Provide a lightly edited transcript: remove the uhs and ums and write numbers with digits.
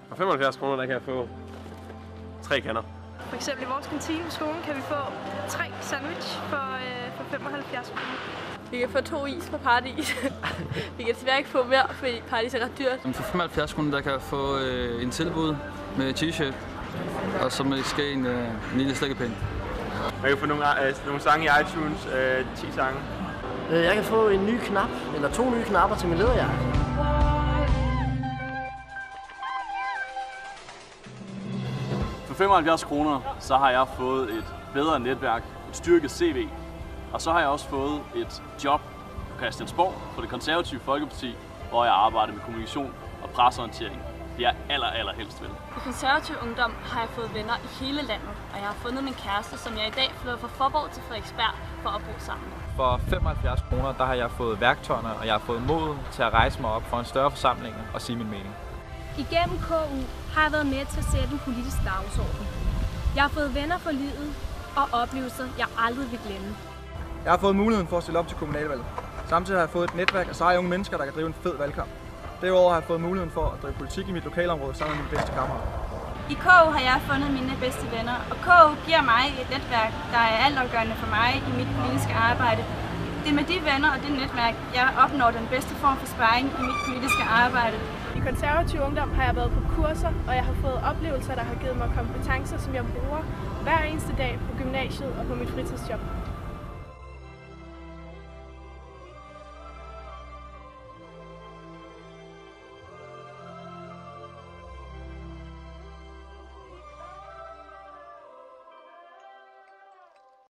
For 75 kroner, der kan jeg få 3 kander. For eksempel i vores kantine på skolen kan vi få 3 sandwich for 75 kroner. Vi kan få 2 is på Paradis. Vi kan desværre ikke få mere, fordi Paradis er ret dyrt. For 75 kroner, der kan jeg få en tilbud med t-shirt, og så måske en lille slikkepind. Jeg kan få nogle sange i iTunes, 10 sange. Jeg kan få en ny knap, eller 2 nye knapper til min læderjakke. For 75 kroner, så har jeg fået et bedre netværk, et styrket CV, og så har jeg også fået et job på Christiansborg for Det Konservative Folkeparti, hvor jeg arbejder med kommunikation og presseorientering. Det er allerhelst vil. I Konservativ Ungdom har jeg fået venner i hele landet, og jeg har fundet min kæreste, som jeg i dag flytter fra Faaborg til Frederiksberg for at bo sammen. For 75 kroner, der har jeg fået værktøjerne, og jeg har fået mod til at rejse mig op for en større forsamling og sige min mening. Igennem KU har jeg været med til at sætte en politisk dagsorden. Jeg har fået venner for livet og oplevelser, jeg aldrig vil glemme. Jeg har fået muligheden for at stille op til kommunalvalget. Samtidig har jeg fået et netværk af seje unge mennesker, der kan drive en fed valgkamp. Derudover har jeg fået muligheden for at drive politik i mit lokalområde sammen med mine bedste kammerater. I KU har jeg fundet mine bedste venner, og KU giver mig et netværk, der er altafgørende for mig i mit politiske arbejde. Det er med de venner og det netværk, jeg opnår den bedste form for sparring i mit politiske arbejde. I Konservativ Ungdom har jeg været på kurser, og jeg har fået oplevelser, der har givet mig kompetencer, som jeg bruger hver eneste dag på gymnasiet og på mit fritidsjob.